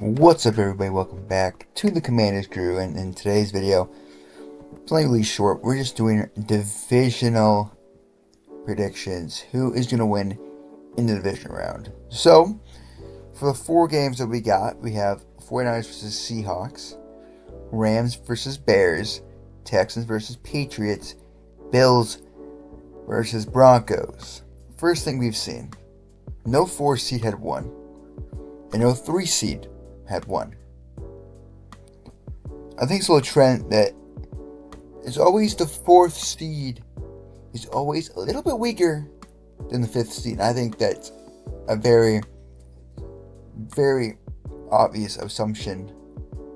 What's up, everybody? Welcome back to the Commanders Crew, and in today's video, it's only really short. We're just doing divisional predictions. Who is going to win in the divisional round? So, for the four games that we got, we have 49ers versus Seahawks, Rams versus Bears, Texans versus Patriots, Bills versus Broncos. First thing we've seen, no 4 seed had won, and no 3 seed had won. I think it's a little trend that it's always the 4th seed is always a little bit weaker than the 5th seed. I think that's a very, very obvious assumption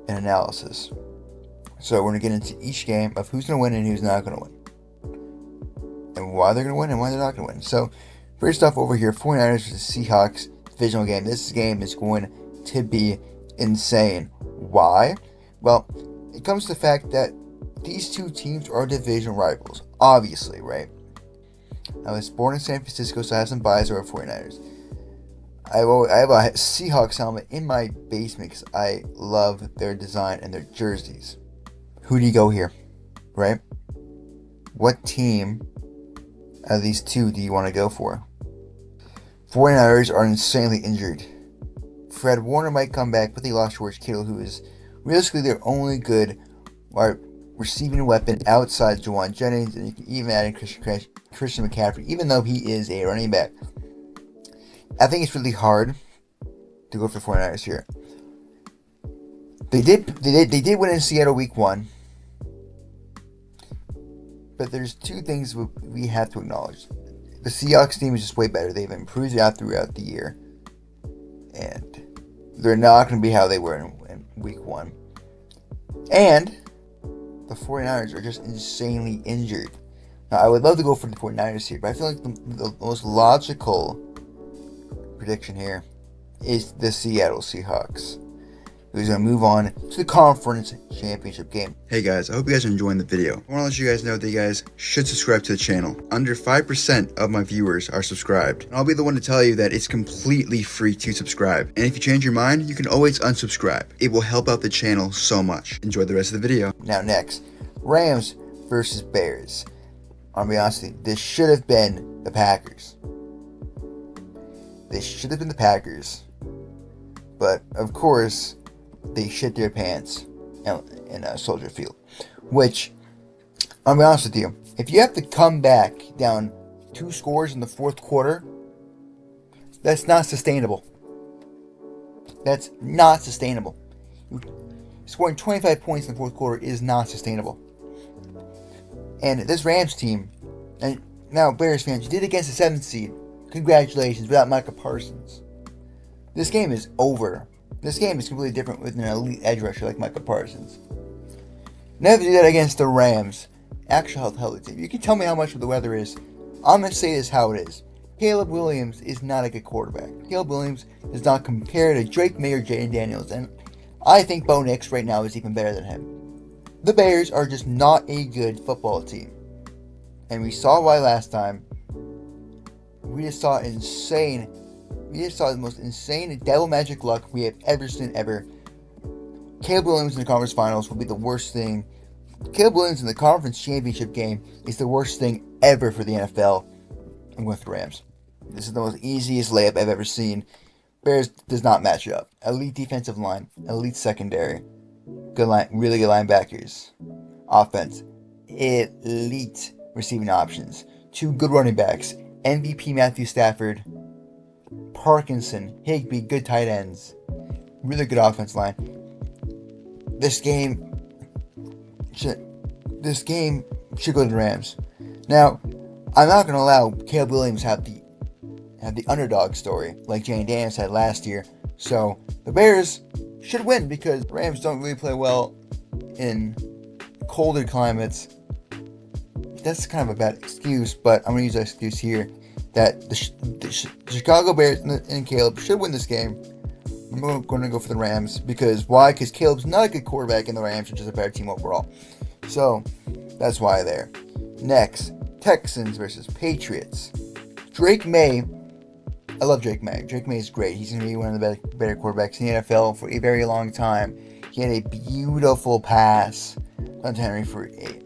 and analysis. So we're going to get into each game of who's going to win and who's not going to win, and why they're going to win and why they're not going to win. So first off, over here, 49ers versus Seahawks divisional game. This game is going to be insane. Why? Well, it comes to the fact that these two teams are division rivals, obviously, right? I was born in San Francisco, so I have some bias over 49ers. I have a Seahawks helmet in my basement because I love their design and their jerseys. Who do you go here, right? What team out of these two do you want to go for? 49ers are insanely injured. Fred Warner might come back, but they lost George Kittle, who is realistically their only good wide receiving weapon outside Juwan Jennings, and you can even add in Christian McCaffrey, even though he is a running back. I think it's really hard to go for 49ers here. They did win in Seattle week 1, but there's two things we have to acknowledge. The Seahawks team is just way better. They've improved out throughout the year, and they're not going to be how they were in week 1. And the 49ers are just insanely injured. Now, I would love to go for the 49ers here, but I feel like the most logical prediction here is the Seattle Seahawks, who's going to move on to the conference championship game. Hey guys, I hope you guys are enjoying the video. I want to let you guys know that you guys should subscribe to the channel. Under 5% of my viewers are subscribed. And I'll be the one to tell you that it's completely free to subscribe. And if you change your mind, you can always unsubscribe. It will help out the channel so much. Enjoy the rest of the video. Now next, Rams versus Bears. I'll be honest with you, this should have been the Packers. This should have been the Packers. But, of course, they shit their pants in Soldier Field. Which, I'll be honest with you, if you have to come back down 2 scores in the 4th quarter, that's not sustainable. That's not sustainable. Scoring 25 points in the 4th quarter is not sustainable. And this Rams team, and now Bears fans, you did it against the 7th seed. Congratulations, without Micah Parsons. This game is over. This game is completely different with an elite edge rusher like Micah Parsons. Never do that against the Rams. Actual healthy team. You can tell me how much the weather is. I'm going to say this how it is. Caleb Williams is not a good quarterback. Caleb Williams does not compare to Drake May or Jaden Daniels. And I think Bo Nix right now is even better than him. The Bears are just not a good football team. And we saw why last time. We just saw the most insane devil magic luck we have ever seen ever. Caleb Williams in the conference finals will be the worst thing. Caleb Williams in the conference championship game is the worst thing ever for the NFL. I'm going with the Rams. This is the most easiest layup I've ever seen. Bears does not match up. Elite defensive line, elite secondary, good line, really good linebackers. Offense, elite receiving options. 2 good running backs. MVP Matthew Stafford, Parkinson, Higbee, good tight ends, really good offense line. This game should go to the Rams. Now, I'm not going to allow Caleb Williams have the underdog story like Jaden Daniels had last year. So the Bears should win because the Rams don't really play well in colder climates. That's kind of a bad excuse, but I'm going to use that excuse here. That the Chicago Bears and Caleb should win this game. I'm going to go for the Rams. Because why? Because Caleb's not a good quarterback and the Rams are just a better team overall. So, that's why there. Next, Texans versus Patriots. Drake May I love Drake May. Drake May is great. He's going to be one of the better quarterbacks in the NFL for a very long time. He had a beautiful pass on Henry for a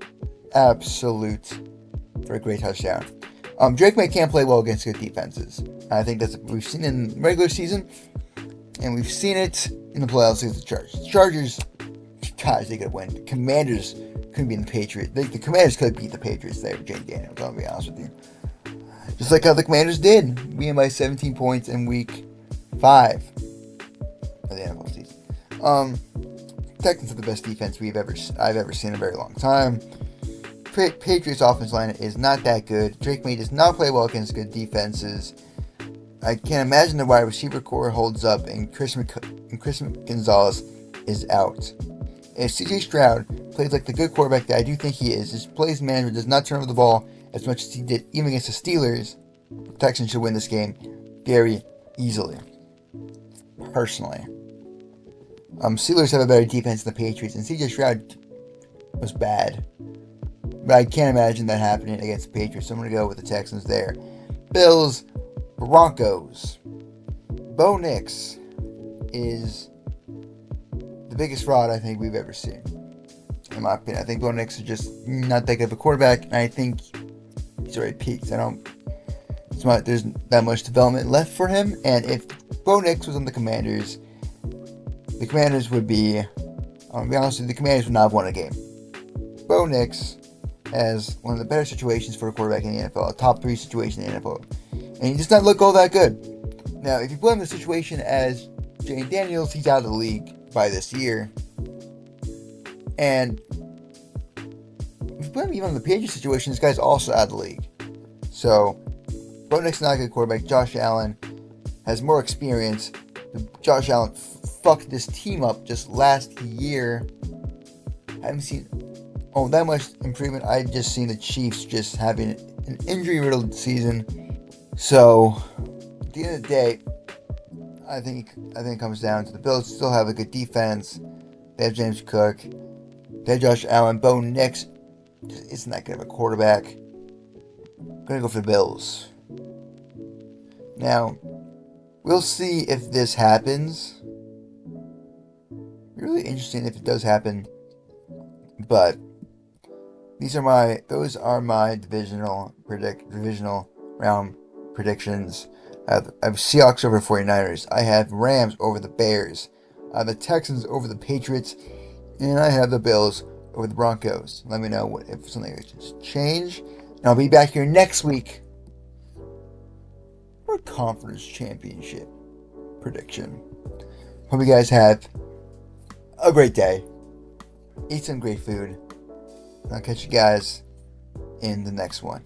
great touchdown. Drake May can't play well against good defenses. I think that's what we've seen in regular season, and we've seen it in the playoffs against the Chargers. The Chargers, gosh, they could win. The Commanders couldn't beat the Patriots. The Commanders could beat the Patriots there with Jane Daniels, I'll be honest with you. Just like how the Commanders did, being by 17 points in week 5 of the NFL season. Texans are the best defense I've ever seen in a very long time. Patriots offense line is not that good. Drake May does not play well against good defenses. I can't imagine the wide receiver core holds up, and Chris Gonzalez is out. If CJ Stroud plays like the good quarterback that I do think he is, his plays management does not turn over the ball as much as he did even against the Steelers, the Texans should win this game very easily. Personally. Steelers have a better defense than the Patriots, and CJ Stroud was bad. But I can't imagine that happening against the Patriots, so I'm going to go with the Texans there. Bills, Broncos. Bo Nix is the biggest fraud I think we've ever seen. In my opinion, I think Bo Nix is just not that good of a quarterback, and I think he's already peaked. There's that much development left for him, and if Bo Nix was on the Commanders would be, I'll be honest with you, the Commanders would not have won a game. Bo Nix has one of the better situations for a quarterback in the NFL, a top 3 situation in the NFL, and he does not look all that good. Now, if you put him in the situation as Jane Daniels, he's out of the league by this year, and if you put him even in the Patriots situation, this guy's also out of the league. So, Bo Nix is not a good quarterback. Josh Allen has more experience. Josh Allen fucked this team up just last year. I haven't seen that much improvement. I just seen the Chiefs just having an injury-riddled season. So, at the end of the day, I think it comes down to the Bills still have a good defense. They have James Cook. They have Josh Allen. Bo Nix isn't that good of a quarterback. I'm going to go for the Bills. Now, we'll see if this happens. Really interesting if it does happen. But those are my divisional round predictions. I have Seahawks over 49ers. I have Rams over the Bears. I have the Texans over the Patriots. And I have the Bills over the Broncos. Let me know if something has changed. And I'll be back here next week for a conference championship prediction. Hope you guys have a great day. Eat some great food. I'll catch you guys in the next one.